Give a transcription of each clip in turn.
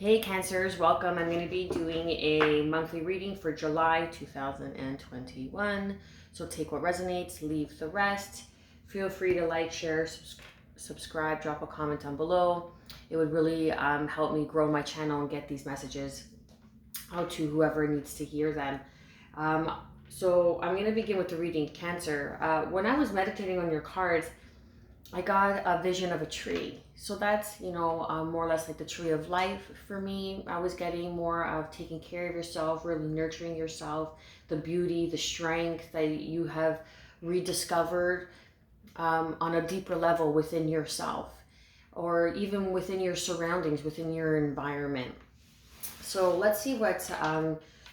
Hey Cancers, welcome. I'm going to be doing a monthly reading for July 2021. So take what resonates, leave the rest. Feel free to like, share, subscribe, drop a comment down below. It would really help me grow my channel and get these messages out to whoever needs to hear them. So I'm going to begin with the reading. Cancer. When I was meditating on your cards, I got a vision of a tree. So that's, more or less like the tree of life for me. I was getting more of taking care of yourself, really nurturing yourself, the beauty, the strength that you have rediscovered on a deeper level within yourself, or even within your surroundings, within your environment. So let's see what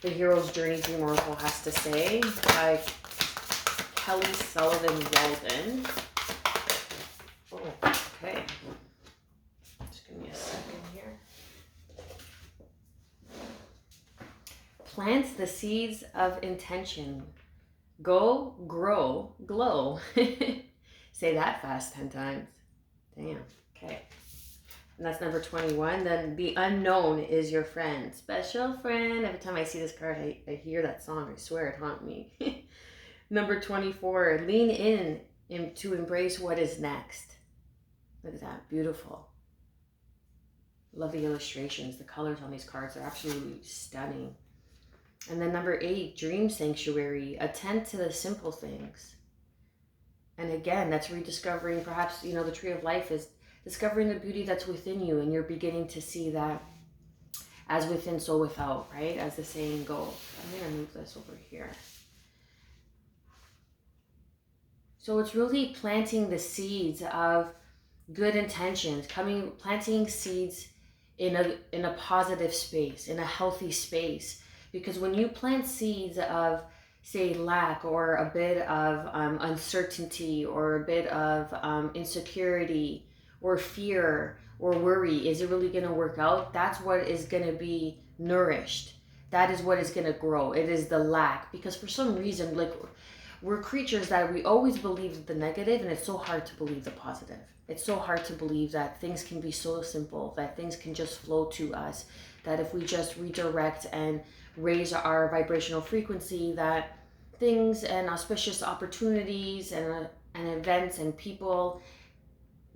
the Hero's Journey Dream Oracle has to say by Kelly Sullivan Walden. Okay, just give me a second here. Plant the seeds of intention. Go, grow, glow. Say that fast 10 times. Damn. Okay. And that's number 21. Then the unknown is your friend. Special friend. Every time I see this card, I hear that song. I swear it haunts me. Number 24. Lean in to embrace what is next. Look at that. Beautiful. Love the illustrations. The colors on these cards are absolutely stunning. And then number 8, Dream Sanctuary. Attend to the simple things. And again, that's rediscovering, perhaps, the tree of life is discovering the beauty that's within you, and you're beginning to see that as within, so without, right? As the saying goes. I'm going to move this over here. So it's really planting the seeds of good intentions, planting seeds in a positive space, in a healthy space. Because when you plant seeds of, say, lack, or a bit of uncertainty, or a bit of insecurity, or fear, or worry, is it really going to work out? That's what is going to be nourished. That is what is going to grow. It is the lack. Because for some reason, we're creatures that we always believe the negative, and it's so hard to believe the positive. It's so hard to believe that things can be so simple, that things can just flow to us, that if we just redirect and raise our vibrational frequency, that things and auspicious opportunities and events and people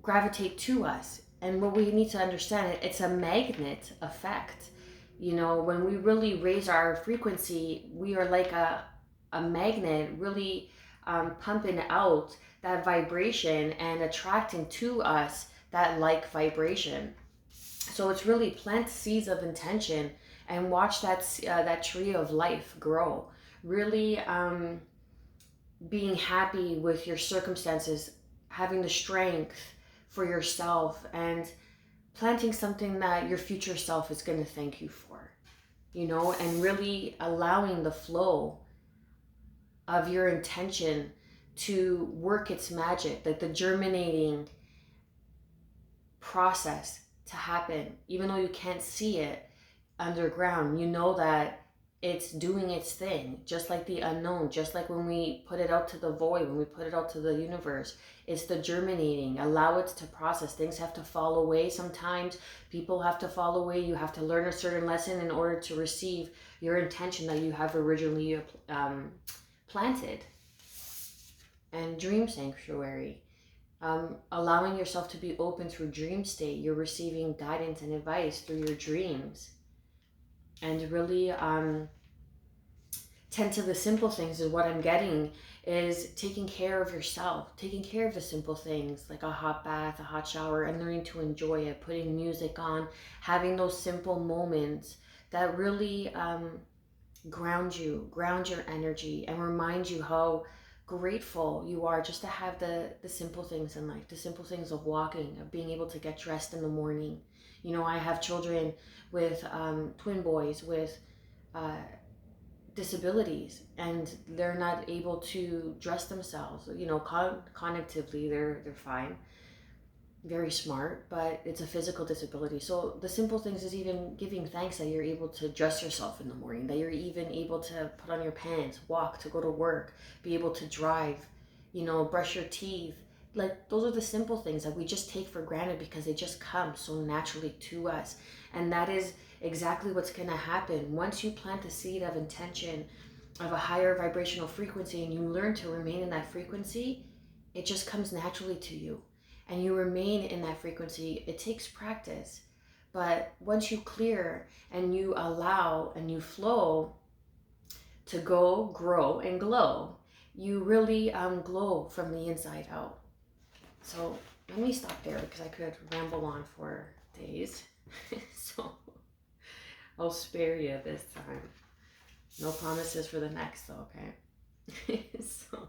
gravitate to us. And what we need to understand, it's a magnet effect. When we really raise our frequency, we are like a magnet, really pumping out that vibration and attracting to us that like vibration. So it's really plant seeds of intention and watch that tree of life grow. Really being happy with your circumstances, having the strength for yourself, and planting something that your future self is going to thank you for, and really allowing the flow of your intention to work its magic, like the germinating process to happen. Even though you can't see it underground, you know that it's doing its thing, just like the unknown, just like when we put it out to the void, when we put it out to the universe. It's the germinating. Allow it to process. Things have to fall away sometimes. People have to fall away. You have to learn a certain lesson in order to receive your intention that you have originally planted. And dream sanctuary. Allowing yourself to be open through dream state. You're receiving guidance and advice through your dreams. And really tend to the simple things is what I'm getting, is taking care of yourself, taking care of the simple things like a hot bath, a hot shower, and learning to enjoy it, putting music on, having those simple moments that really ground your energy, and remind you how grateful you are just to have the simple things in life, the simple things of walking, of being able to get dressed in the morning. I have children with twin boys with disabilities, and they're not able to dress themselves. Cognitively they're fine, very smart, but it's a physical disability. So the simple things is even giving thanks that you're able to dress yourself in the morning, that you're even able to put on your pants, walk to go to work, be able to drive, brush your teeth. Like, those are the simple things that we just take for granted because they just come so naturally to us. And that is exactly what's going to happen. Once you plant the seed of intention, of a higher vibrational frequency, and you learn to remain in that frequency, it just comes naturally to you. And you remain in that frequency. It takes practice. But once you clear and you allow and you flow to go, grow, and glow, you really glow from the inside out. So let me stop there because I could ramble on for days. So I'll spare you this time. No promises for the next though, okay? So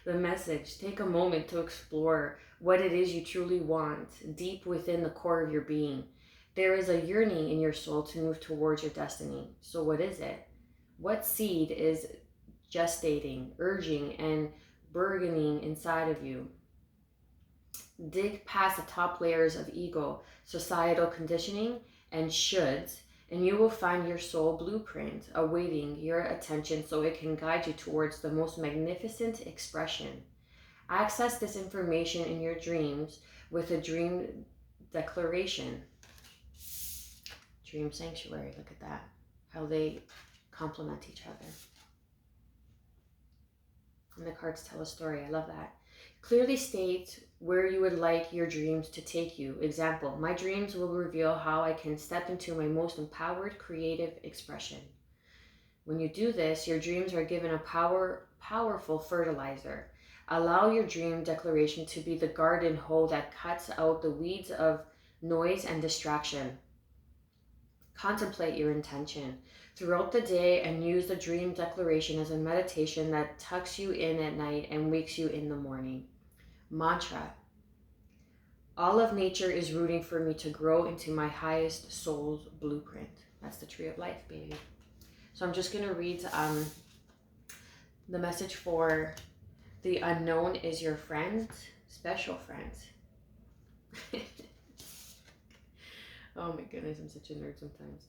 the message, take a moment to explore what it is you truly want deep within the core of your being. There is a yearning in your soul to move towards your destiny. So what is it? What seed is gestating, urging, and burgeoning inside of you? Dig past the top layers of ego, societal conditioning, and shoulds, and you will find your soul blueprint awaiting your attention so it can guide you towards the most magnificent expression. Access this information in your dreams with a dream declaration. Dream sanctuary, look at that. How they complement each other. And the cards tell a story, I love that. Clearly state where you would like your dreams to take you. Example, my dreams will reveal how I can step into my most empowered creative expression. When you do this, your dreams are given a powerful fertilizer. Allow your dream declaration to be the garden hoe that cuts out the weeds of noise and distraction. Contemplate your intention throughout the day and use the dream declaration as a meditation that tucks you in at night and wakes you in the morning. Mantra. All of nature is rooting for me to grow into my highest soul's blueprint. That's the tree of life, baby. So I'm just going to read the message for the unknown is your friend, special friend. Oh my goodness, I'm such a nerd sometimes.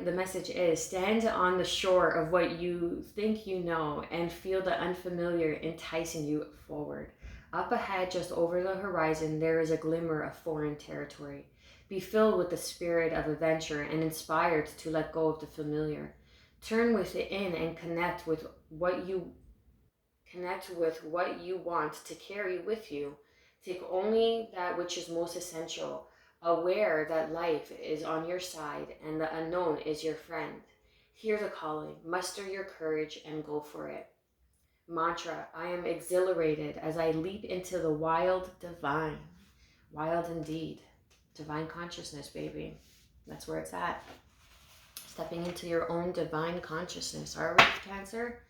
The message is, stand on the shore of what you think you know and feel the unfamiliar enticing you forward. Up ahead, just over the horizon, there is a glimmer of foreign territory. Be filled with the spirit of adventure and inspired to let go of the familiar. Turn within and connect with what you want to carry with you. Take only that which is most essential, aware that life is on your side and the unknown is your friend. Hear the calling, muster your courage and go for it. Mantra, I am exhilarated as I leap into the wild divine. Wild indeed. Divine consciousness, baby. That's where it's at. Stepping into your own divine consciousness. Are we, Cancer?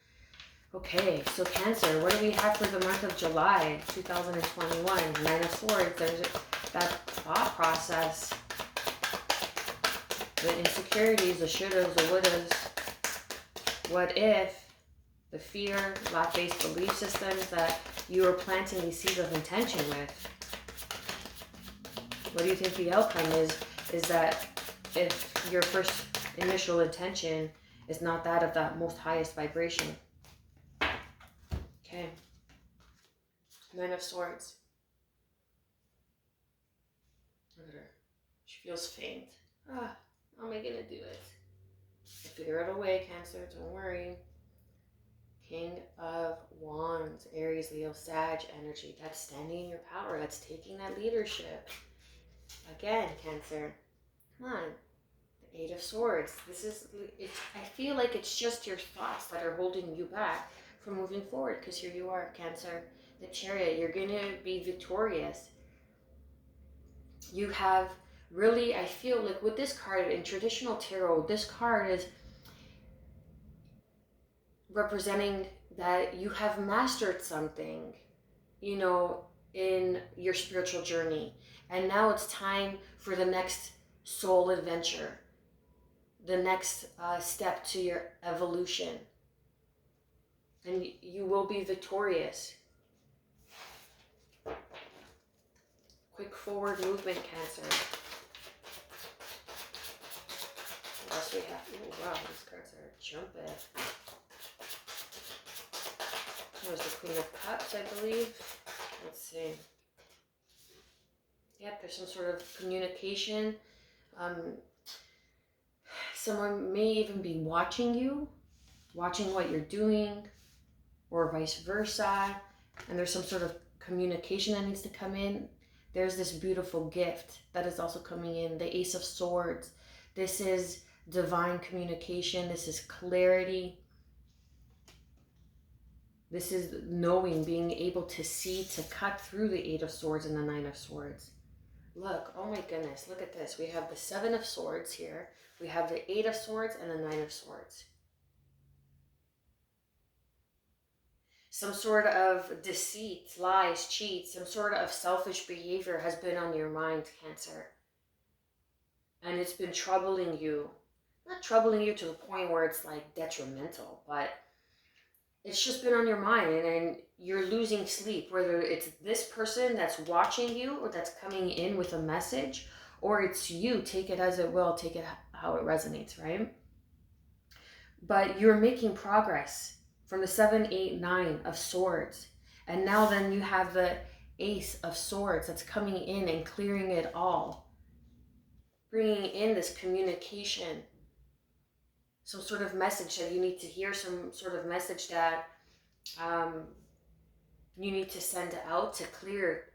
Okay, so Cancer, what do we have for the month of July 2021? Nine of Swords, there's that thought process. The insecurities, the shouldas, the wouldas. What if? The fear, lack-based belief systems that you are planting these seeds of intention with. What do you think the outcome is? Is that if your first initial intention is not that of that most highest vibration? Okay. Nine of Swords. Look at her. She feels faint. How am I gonna do it? I'll figure out a way, Cancer, don't worry. King of Wands, Aries, Leo, Sag energy. That's standing in your power. That's taking that leadership. Again, Cancer. Come on. The Eight of Swords. I feel like it's just your thoughts that are holding you back from moving forward, because here you are, Cancer. The Chariot. You're going to be victorious. You have really, I feel like with this card in traditional tarot, this card is representing that you have mastered something, in your spiritual journey. And now it's time for the next soul adventure, the next step to your evolution. And you will be victorious. Quick forward movement, Cancer. What else we have? Oh wow, these cards are jumping. There's the Queen of Cups, I believe. Let's see. Yep, there's some sort of communication Um, Someone may even be watching you, watching what you're doing, or vice versa. And there's some sort of communication that needs to come in. There's this beautiful gift that is also coming in, the Ace of Swords. This is divine communication. This is clarity. This is knowing, being able to see, to cut through the Eight of Swords and the Nine of Swords. Look, oh my goodness, look at this. We have the Seven of Swords here. We have the Eight of Swords and the Nine of Swords. Some sort of deceit, lies, cheat, some sort of selfish behavior has been on your mind, Cancer. And it's been troubling you. Not troubling you to the point where it's like detrimental, but it's just been on your mind, and you're losing sleep, whether it's this person that's watching you or that's coming in with a message, or it's you. Take it as it will, take it how it resonates, right? But you're making progress from the 7, 8, 9 of Swords. And now then you have the Ace of Swords that's coming in and clearing it all. Bringing in this communication. Some sort of message that you need to hear, some sort of message that you need to send out to clear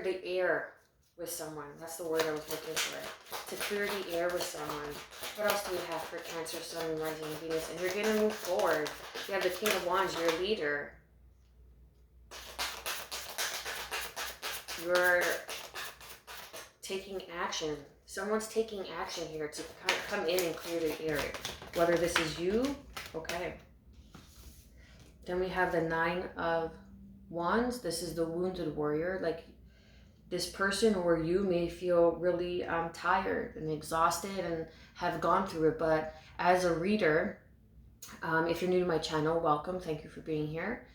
the air with someone. That's the word I was looking for. To clear the air with someone. What else do we have for Cancer, Sun, and Rising, Venus? And you're going to move forward. You have the King of Wands, your leader. You're taking action. Someone's taking action here to come in and clear the air. Whether this is you, okay. Then we have the 9 of Wands. This is the wounded warrior. Like, this person or you may feel really tired and exhausted and have gone through it. But as a reader, if you're new to my channel, welcome. Thank you for being here.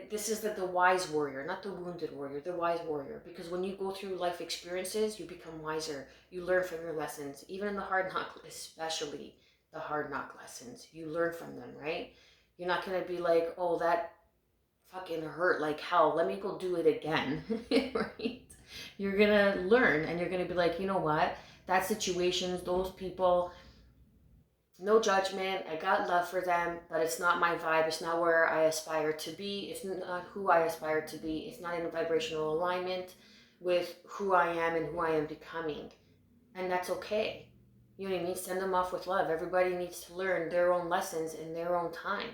This is the wise warrior, not the wounded warrior, the wise warrior. Because when you go through life experiences, you become wiser. You learn from your lessons. Even in the hard knock, especially the hard knock lessons, you learn from them, right? You're not going to be like, oh, that fucking hurt like hell, let me go do it again. Right? You're gonna learn, and you're gonna be like, you know what, that situations, those people, no judgment, I got love for them, but it's not my vibe, it's not where I aspire to be, it's not who I aspire to be, it's not in vibrational alignment with who I am and who I am becoming. And that's okay. You know what I mean? Send them off with love. Everybody needs to learn their own lessons in their own time.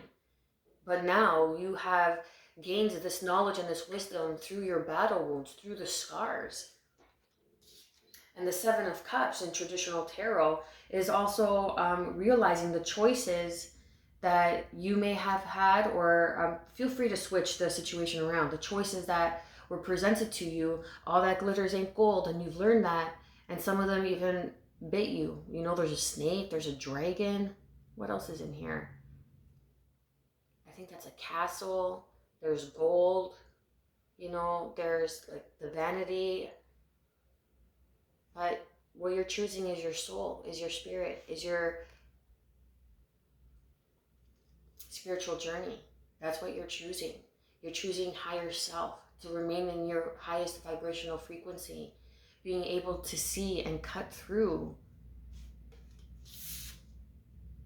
But now you have gained this knowledge and this wisdom through your battle wounds, through the scars. And the 7 of Cups in traditional tarot is also realizing the choices that you may have had, or feel free to switch the situation around. The choices that were presented to you, all that glitters ain't gold, and you've learned that, and some of them even bit you. You know, there's a snake, there's a dragon. What else is in here? I think that's a castle. There's gold, you know, there's like the vanity. But what you're choosing is your soul, is your spirit, is your spiritual journey. That's what you're choosing. You're choosing higher self, to remain in your highest vibrational frequency, being able to see and cut through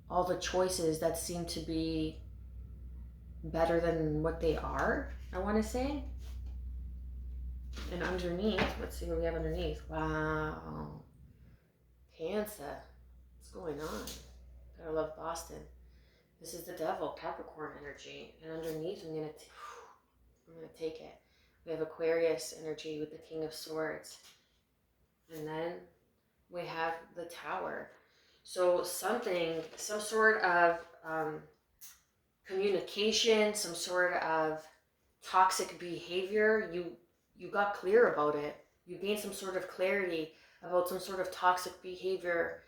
all the choices that seem to be better than what they are, I want to say. And underneath, let's see what we have underneath. Wow. Cancer. What's going on? I love Boston. This is the devil, Capricorn energy. And underneath, I'm gonna take it. We have Aquarius energy with the King of Swords. And then we have the Tower. So some sort of communication, some sort of toxic behavior, you got clear about it. You gained some sort of clarity about some sort of toxic behavior,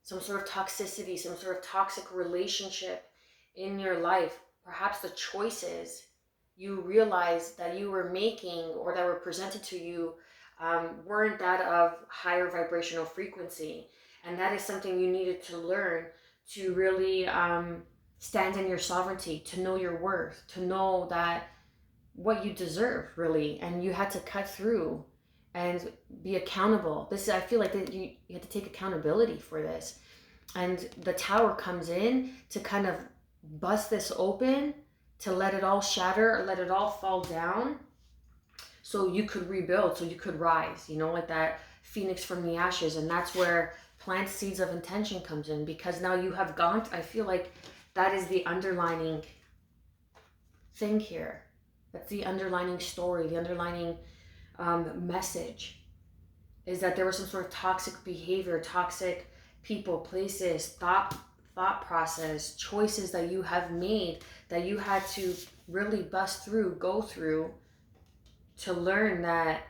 some sort of toxicity, some sort of toxic relationship in your life. Perhaps the choices you realized that you were making or that were presented to you weren't that of higher vibrational frequency. And that is something you needed to learn to really stand in your sovereignty, to know your worth, to know that what you deserve, really. And you had to cut through and be accountable. This, I feel like that you had to take accountability for this. And the tower comes in to kind of bust this open, to let it all shatter or let it all fall down, so you could rebuild, so you could rise, like that phoenix from the ashes. And that's where plant seeds of intention comes in, because now you have gone, I feel like that is the underlining thing here. That's the underlining story, the underlining message, is that there was some sort of toxic behavior, toxic people, places, thought process, choices that you have made that you had to really bust through, go through, to learn that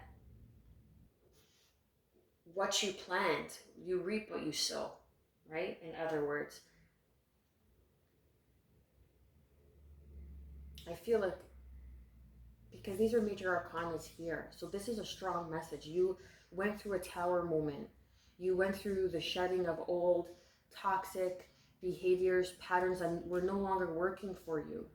what you plant, you reap what you sow, right? In other words, I feel like, because these are major arcanas here, so this is a strong message. You went through a tower moment. You went through the shedding of old toxic behaviors, patterns that were no longer working for you.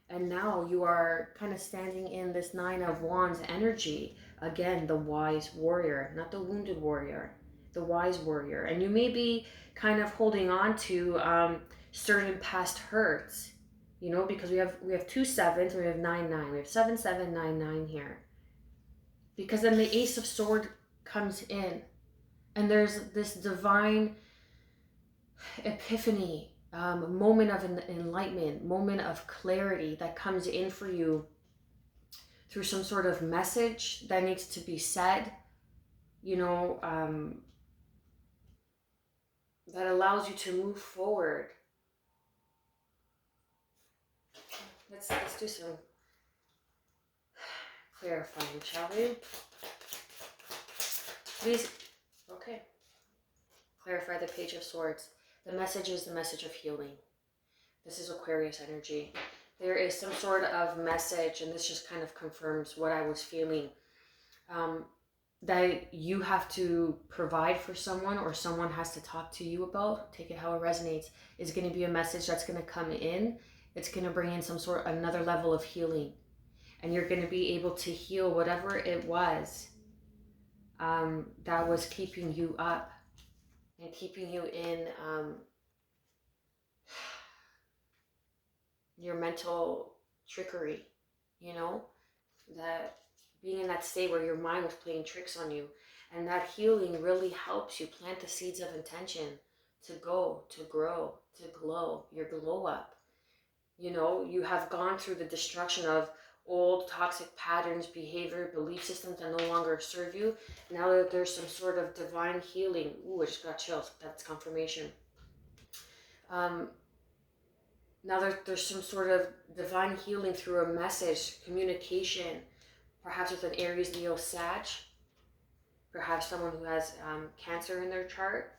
And now you are kind of standing in this Nine of Wands energy. Again, the wise warrior, not the wounded warrior, the wise warrior. And you may be kind of holding on to certain past hurts, because we have two sevens, we have 9, 9. We have 7, 7, 9, 9 here. Because then the Ace of Sword comes in, and there's this divine epiphany, moment of enlightenment, moment of clarity that comes in for you through some sort of message that needs to be said, that allows you to move forward. Let's do some clarifying, shall we? Please, okay. Clarify the Page of Swords. The message is the message of healing. This is Aquarius energy. There is some sort of message, and this just kind of confirms what I was feeling, that you have to provide for someone, or someone has to talk to you about, take it how it resonates, is going to be a message that's going to come in. It's going to bring in some sort of another level of healing. And you're going to be able to heal whatever it was that was keeping you up and keeping you in your mental trickery, that being in that state where your mind was playing tricks on you. And that healing really helps you plant the seeds of intention to go, to grow, to glow, your glow up. You have gone through the destruction of old toxic patterns, behavior, belief systems that no longer serve you. Now that there's some sort of divine healing. Ooh, I just got chills. That's confirmation. Now there's some sort of divine healing through a message, communication, perhaps with an Aries, Leo, Sag, perhaps someone who has Cancer in their chart,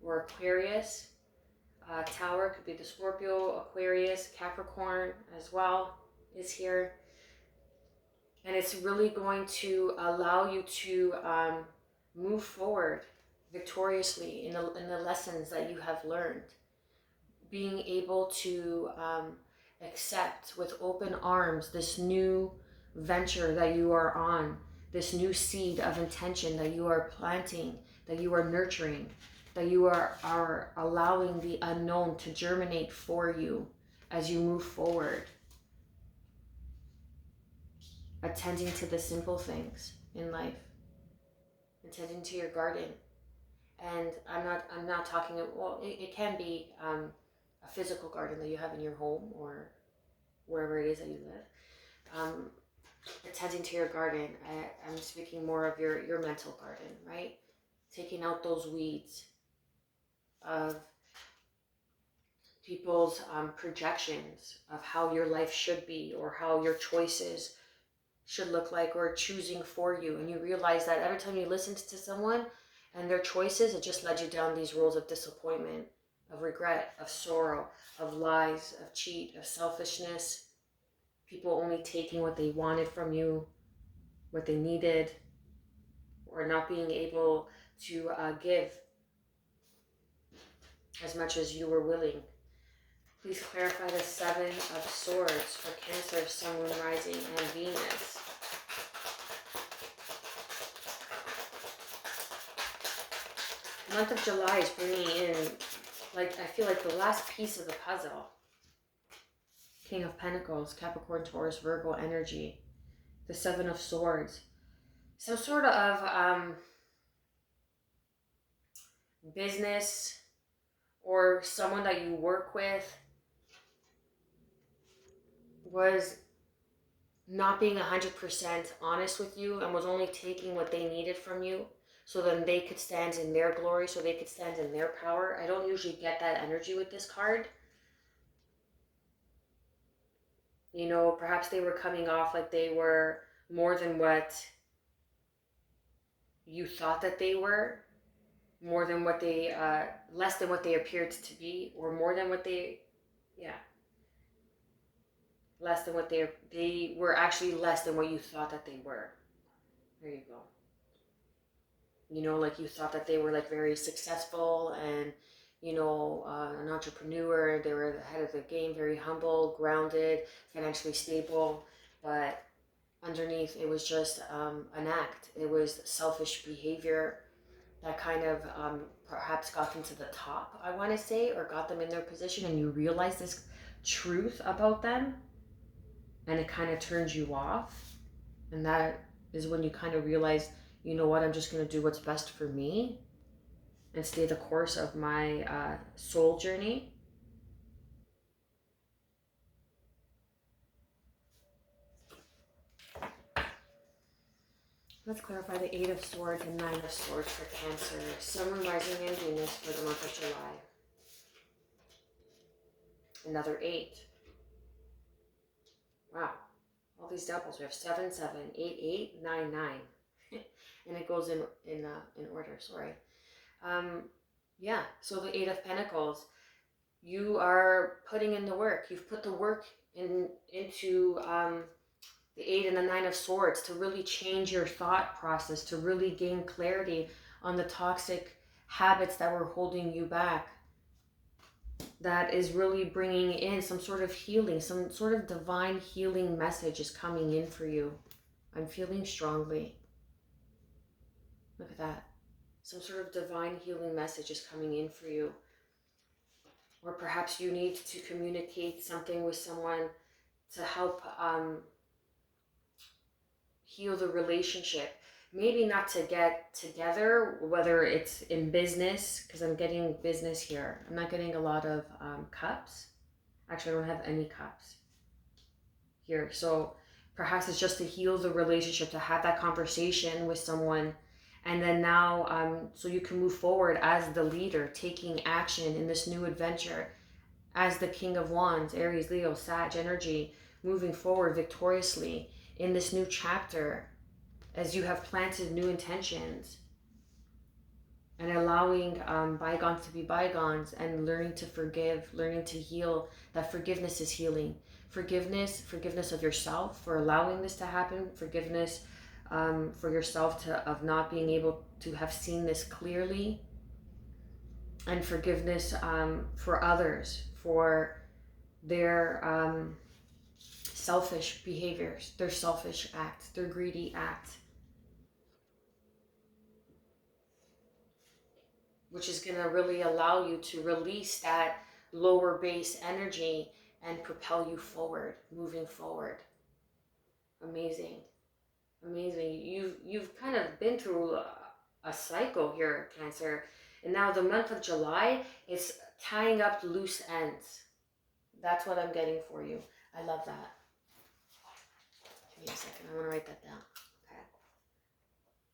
or Aquarius. Tower could be the Scorpio, Aquarius, Capricorn as well is here. And it's really going to allow you to move forward victoriously in the lessons that you have learned. Being able to accept with open arms this new venture that you are on, this new seed of intention that you are planting, that you are nurturing, that you are allowing the unknown to germinate for you as you move forward. Attending to the simple things in life, attending to your garden. And I'm not talking, well, it can be a physical garden that you have in your home or wherever it is that you live. Attending to your garden, I'm speaking more of your mental garden, right? Taking out those weeds of people's projections of how your life should be, or how your choices should look like, or choosing for you. And you realize that every time you listen to someone and their choices, it just led you down these roads of disappointment, of regret, of sorrow, of lies, of cheat, of selfishness, people only taking what they wanted from you, what they needed, or not being able to give as much as you were willing. Please clarify the Seven of Swords for Cancer, Sun, Moon, Rising, and Venus. The month of July is bringing in, like, I feel like the last piece of the puzzle. King of Pentacles, Capricorn, Taurus, Virgo energy. The Seven of Swords. Some sort of business or someone that you work with was not being 100% honest with you and was only taking what they needed from you so then they could stand in their glory, so they could stand in their power. I don't usually get that energy with this card. You know, perhaps they were coming off like they were more than what you thought that they were, more than what they, less than what they appeared to be, or more than what they, yeah. Less than what they were actually less than what you thought that they were. There you go. You know, like you thought that they were like very successful and, you know, an entrepreneur. They were the head of the game, very humble, grounded, financially stable. But underneath, it was just an act. It was selfish behavior that kind of perhaps got them to the top, I want to say, or got them in their position, and you realize this truth about them, and it kind of turns you off. And that is when you kind of realize, you know what, I'm just going to do what's best for me and stay the course of my soul journey. Let's clarify the Eight of Swords and Nine of Swords for Cancer, Sun, Moon, Rising, and Venus for the month of July. Another 8. Wow. All these doubles. We have 7, 7, 8, 8, 9, 9. And it goes in order, sorry. Yeah, so the Eight of Pentacles. You are putting in the work. You've put the work into the Eight and the Nine of Swords to really change your thought process, to really gain clarity on the toxic habits that were holding you back. That is really bringing in some sort of healing, some sort of divine healing message is coming in for you. I'm feeling strongly. Look at that. Some sort of divine healing message is coming in for you. Or perhaps you need to communicate something with someone to help heal the relationship. Maybe not to get together, whether it's in business, because I'm getting business here. I'm not getting a lot of cups. Actually, I don't have any cups here. So perhaps it's just to heal the relationship, to have that conversation with someone. And then now, so you can move forward as the leader, taking action in this new adventure, as the King of Wands, Aries, Leo, Sag energy, moving forward victoriously in this new chapter, as you have planted new intentions and allowing bygones to be bygones and learning to forgive, learning to heal. That forgiveness is healing. Forgiveness of yourself for allowing this to happen, forgiveness for yourself of not being able to have seen this clearly, and forgiveness for others for their selfish behaviors, their selfish acts, their greedy acts, which is going to really allow you to release that lower base energy and propel you forward, moving forward. Amazing. Amazing. You've kind of been through a cycle here, Cancer. And now the month of July is tying up loose ends. That's what I'm getting for you. I love that. Give me a second. I want to write that down. Okay.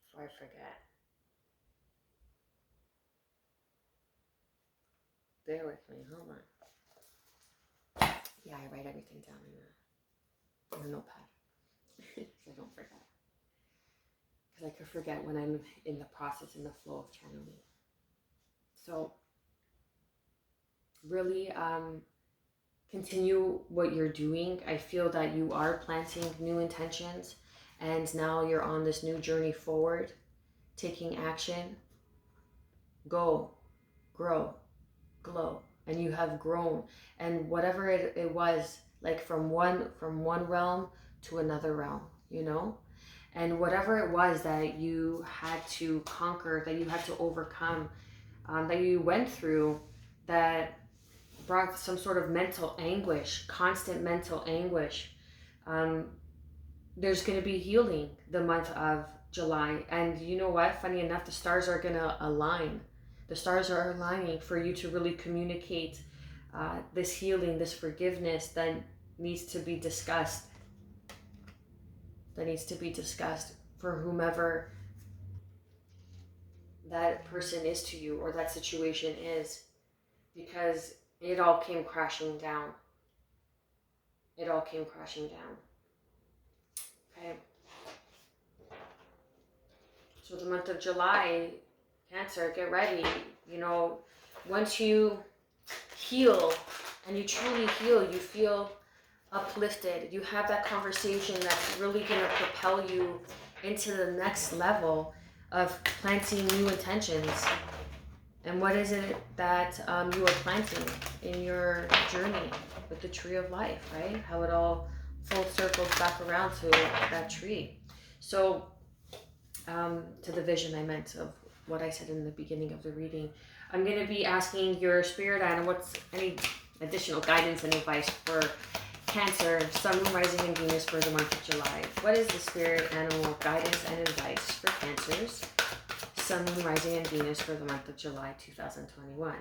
Before I forget. Bear with me. Hold on. Yeah, I write everything down in a notepad. So I don't forget. Because I could forget when I'm in the process, in the flow of channeling. So really continue what you're doing. I feel that you are planting new intentions, and now you're on this new journey forward, taking action. Go, grow, glow, and you have grown, and whatever it was, like from one realm to another realm, you know, and whatever it was that you had to conquer, that you had to overcome, that you went through, that brought some sort of mental anguish, constant mental anguish. um, there's going to be healing the month of July. And you know what? Funny enough, the stars are going to align. The stars are aligning for you to really communicate this healing, this forgiveness that needs to be discussed. That needs to be discussed for whomever that person is to you or that situation is, because it all came crashing down. It all came crashing down. Okay. So the month of July, Cancer, get ready. You know, once you heal and you truly heal, you feel uplifted. You have that conversation that's really going to propel you into the next level of planting new intentions. And what is it that you are planting in your journey with the tree of life, right? How it all full circles back around to that tree. So, to the vision I meant of what I said in the beginning of the reading, I'm going to be asking your spirit animal what's any additional guidance and advice for Cancer, Sun, Moon, Rising, and Venus for the month of July. What is the spirit animal guidance and advice for Cancers, Sun, Moon, Rising, and Venus for the month of July 2021?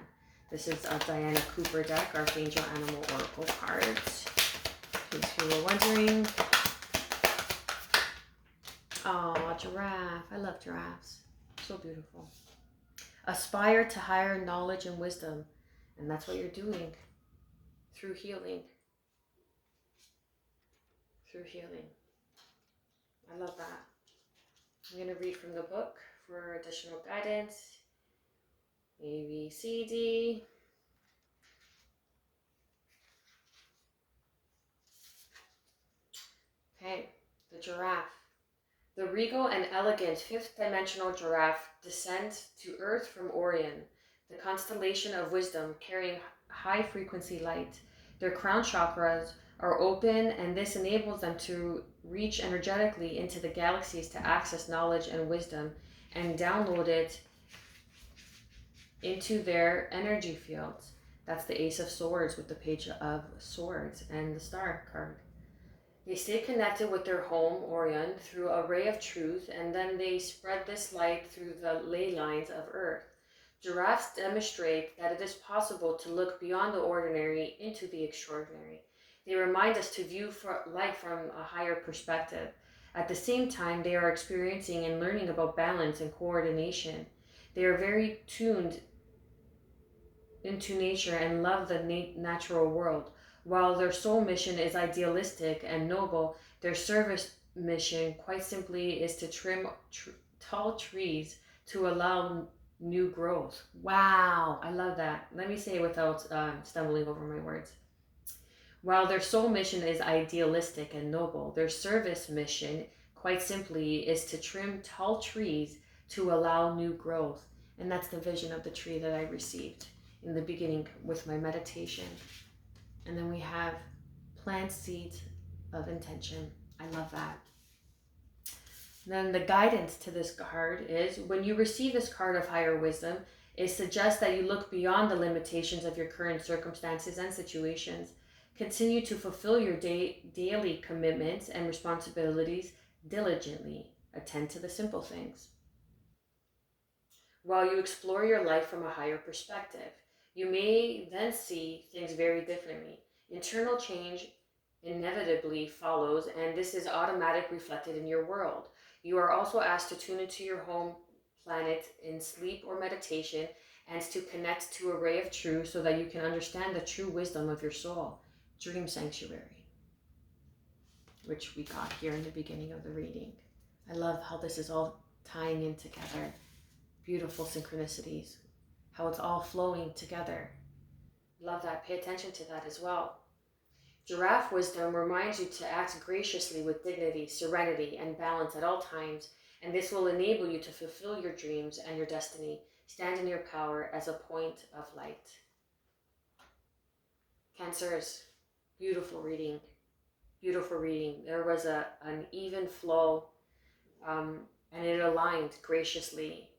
This is a Diana Cooper deck, Archangel Animal Oracle cards. In case you were wondering. Oh, giraffe. I love giraffes. So beautiful. Aspire to higher knowledge and wisdom. And that's what you're doing through healing. Through healing. I love that. I'm going to read from the book for additional guidance. A, B, C, D. Okay, the giraffe. The regal and elegant fifth-dimensional giraffe descends to Earth from Orion, the constellation of wisdom, carrying high-frequency light. Their crown chakras are open, and this enables them to reach energetically into the galaxies to access knowledge and wisdom and download it into their energy fields. That's the Ace of Swords with the Page of Swords and the Star card. They stay connected with their home, Orion, through a ray of truth, and then they spread this light through the ley lines of Earth. Giraffes demonstrate that it is possible to look beyond the ordinary into the extraordinary. They remind us to view life from a higher perspective. At the same time, they are experiencing and learning about balance and coordination. They are very tuned into nature and love the natural world. While their soul mission is idealistic and noble, their service mission, quite simply, is to trim tall trees to allow new growth. Wow, I love that. Let me say it without stumbling over my words. While their soul mission is idealistic and noble, their service mission, quite simply, is to trim tall trees to allow new growth. And that's the vision of the tree that I received in the beginning with my meditation. And then we have plant seeds of intention. I love that. Then the guidance to this card is, when you receive this card of higher wisdom, it suggests that you look beyond the limitations of your current circumstances and situations. Continue to fulfill your daily commitments and responsibilities diligently. Attend to the simple things, while you explore your life from a higher perspective. You may then see things very differently. Internal change inevitably follows, and this is automatic reflected in your world. You are also asked to tune into your home planet in sleep or meditation, and to connect to a ray of truth so that you can understand the true wisdom of your soul. Dream sanctuary, which we got here in the beginning of the reading. I love how this is all tying in together. Beautiful synchronicities, how it's all flowing together. Love that. Pay attention to that as well. Giraffe wisdom reminds you to act graciously with dignity, serenity, and balance at all times, and this will enable you to fulfill your dreams and your destiny. Stand in your power as a point of light. Cancers, beautiful reading. Beautiful reading. There was an even flow, and it aligned graciously,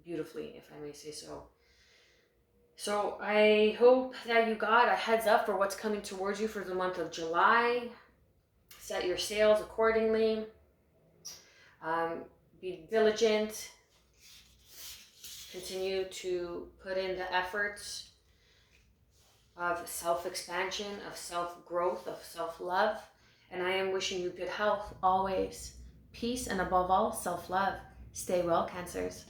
beautifully, if I may say so. So I hope that you got a heads up for what's coming towards you for the month of July. Set your sails accordingly. Be diligent. Continue to put in the efforts of self-expansion, of self-growth, of self-love. And I am wishing you good health always, peace, and above all, self-love. Stay well, Cancers.